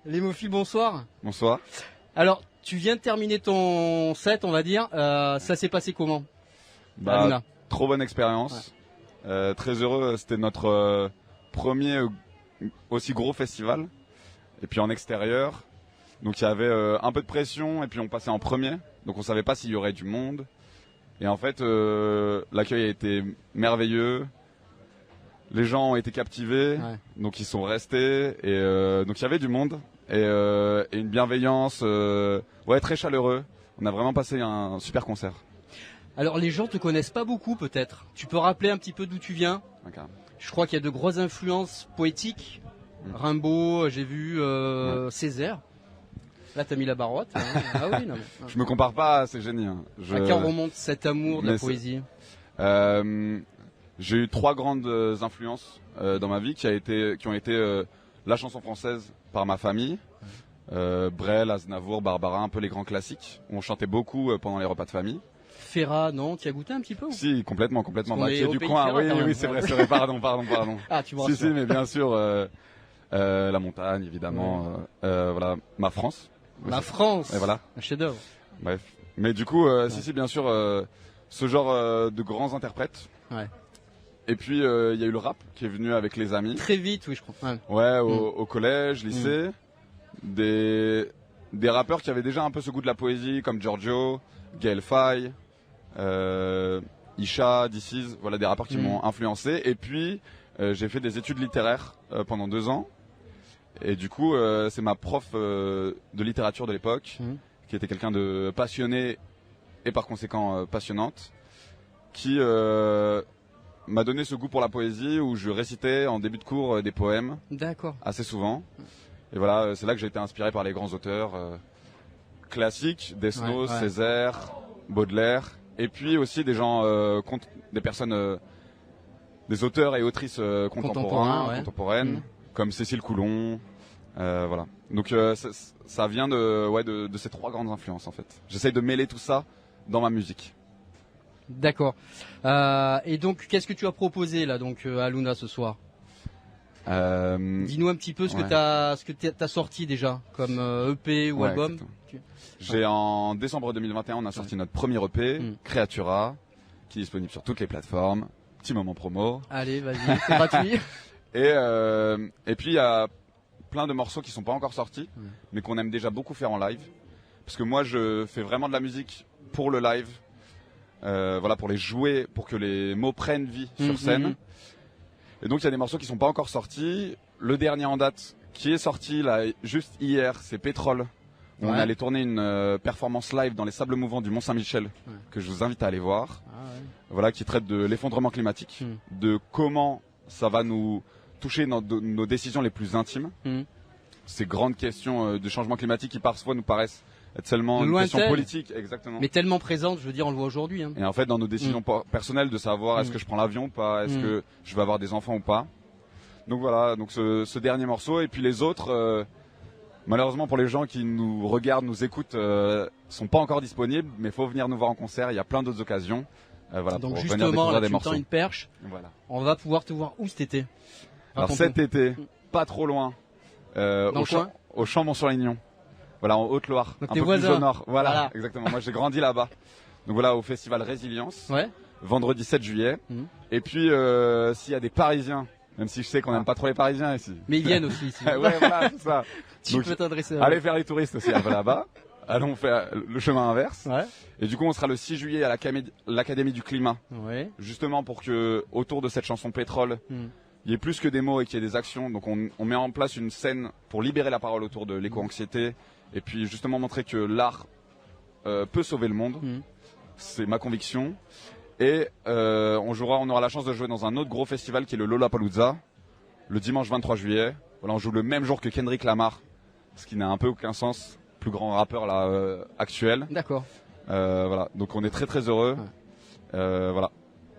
Lémophile, bonsoir. Bonsoir. Alors, tu viens de terminer ton set, on va dire. Ça s'est passé comment? Luna. Trop bonne expérience. Ouais. Très heureux. C'était notre premier aussi gros festival. Et puis en extérieur. Donc il y avait un peu de pression et puis on passait en premier. Donc on savait pas s'il y aurait du monde. Et en fait, l'accueil a été merveilleux. Les gens ont été captivés, donc ils sont restés. Et donc il y avait du monde et une bienveillance, très chaleureux. On a vraiment passé un super concert. Alors les gens te connaissent pas beaucoup peut-être. Tu peux rappeler un petit peu d'où tu viens? Okay. Je crois qu'il y a de grosses influences poétiques. Rimbaud, j'ai vu Césaire. Là, t'as mis la barotte. Hein. Ah oui, non, mais... Je me compare pas à ces génies. Hein. À quand remonte cet amour de la poésie? J'ai eu 3 grandes influences dans ma vie qui ont été la chanson française par ma famille, Brel, Aznavour, Barbara, un peu les grands classiques. On chantait beaucoup pendant les repas de famille. Ferrat, non? Tu as goûté un petit peu? Si, complètement. Bah, qui est du coin. Ferrat, oui, c'est vrai. Pardon. Ah, tu me rassures. Si, mais bien sûr. La montagne, évidemment. Voilà, ma France. La France. Et voilà. Un chef-d'œuvre. Bref. Mais du coup, si, bien sûr, ce genre de grands interprètes. Ouais. Et puis, il y a eu le rap qui est venu avec les amis. Très vite, oui, je crois. Ouais, au collège, lycée. Des rappeurs qui avaient déjà un peu ce goût de la poésie, comme Giorgio, Gaël Faye, Isha, This Is, voilà, des rappeurs qui m'ont influencé. Et puis, j'ai fait des études littéraires pendant 2 ans. Et du coup, c'est ma prof de littérature de l'époque, qui était quelqu'un de passionné et par conséquent passionnante, qui m'a donné ce goût pour la poésie où je récitais en début de cours des poèmes. D'accord. Assez souvent. Et voilà, c'est là que j'ai été inspiré par les grands auteurs classiques, Desnos, Césaire, Baudelaire, et puis aussi des gens, des personnes, des auteurs et autrices contemporaines, comme Cécile Coulon. Voilà. Donc ça vient de ces 3 grandes influences en fait. J'essaye de mêler tout ça dans ma musique. D'accord. Et donc, qu'est-ce que tu as proposé là, donc à Luna ce soir? Dis-nous un petit peu ce que t'as sorti déjà comme EP ou album. En décembre 2021, on a sorti notre premier EP, Creatura, qui est disponible sur toutes les plateformes. Petit moment promo. Allez, vas-y, c'est gratuit. Et puis il y a plein de morceaux qui sont pas encore sortis, mais qu'on aime déjà beaucoup faire en live. Parce que moi, je fais vraiment de la musique pour le live. Voilà, pour les jouer, pour que les mots prennent vie sur scène. Et donc il y a des morceaux qui sont pas encore sortis. Le dernier en date qui est sorti là juste hier, c'est Pétrole. Où on allait tourner une performance live dans les sables mouvants du Mont-Saint-Michel que je vous invite à aller voir. Voilà, qui traite de l'effondrement climatique, de comment ça va nous toucher dans nos décisions les plus intimes. Ces grandes questions de changement climatique qui parfois nous paraissent être seulement une question politique, exactement. Mais tellement présente, je veux dire, on le voit aujourd'hui. Hein. Et en fait, dans nos décisions personnelles, de savoir est-ce que je prends l'avion ou pas, est-ce que je vais avoir des enfants ou pas. Donc voilà, donc ce dernier morceau. Et puis les autres, malheureusement pour les gens qui nous regardent, nous écoutent, sont pas encore disponibles, mais il faut venir nous voir en concert, il y a plein d'autres occasions. Voilà, donc pour justement, venir découvrir là, des tu morceaux. une perche, on va pouvoir te voir où cet été? Alors cet été, pas trop loin, au Chambon-sur-Lignon. Voilà, en Haute-Loire, un peu plus au nord. Voilà, exactement. Moi, j'ai grandi là-bas. Donc voilà, au festival Résilience, vendredi 7 juillet. Et puis, s'il y a des Parisiens, même si je sais qu'on n'aime pas trop les Parisiens ici. Mais ils viennent aussi ici. Ouais, voilà, c'est ça. Tu peux t'adresser à eux. Allez faire les touristes aussi là-bas. Allons faire le chemin inverse. Et du coup, on sera le 6 juillet à l'Académie du Climat. Justement pour que, autour de cette chanson Pétrole, il y ait plus que des mots et qu'il y ait des actions. Donc on met en place une scène pour libérer la parole autour de l'éco-anxiété. Et puis justement montrer que l'art peut sauver le monde. C'est ma conviction. Et on aura la chance de jouer dans un autre gros festival qui est le Lollapalooza, le dimanche 23 juillet. Voilà, on joue le même jour que Kendrick Lamar, ce qui n'a un peu aucun sens. Plus grand rappeur là actuel. D'accord. Voilà, donc on est très très heureux. Voilà,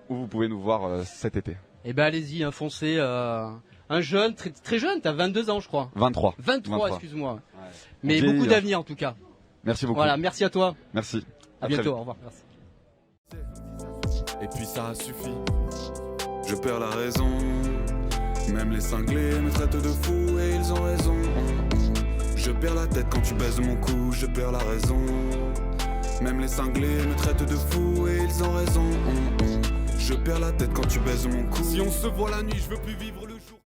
où vous pouvez nous voir cet été. Eh ben allez-y, foncez. Un jeune, très, très jeune, t'as 22 ans je crois. 23. 23. Excuse-moi. Mais beaucoup d'avenir en tout cas. Merci beaucoup. Voilà, merci à toi. Merci. À bientôt, au revoir. Merci. Et puis ça suffit. Je perds la raison. Même les cinglés me traitent de fou et ils ont raison. Je perds la tête quand tu baises mon cou, je perds la raison. Même les cinglés me traitent de fou et ils ont raison. Je perds la tête quand tu baises mon cou. Si on se voit la nuit, je veux plus vivre le jour.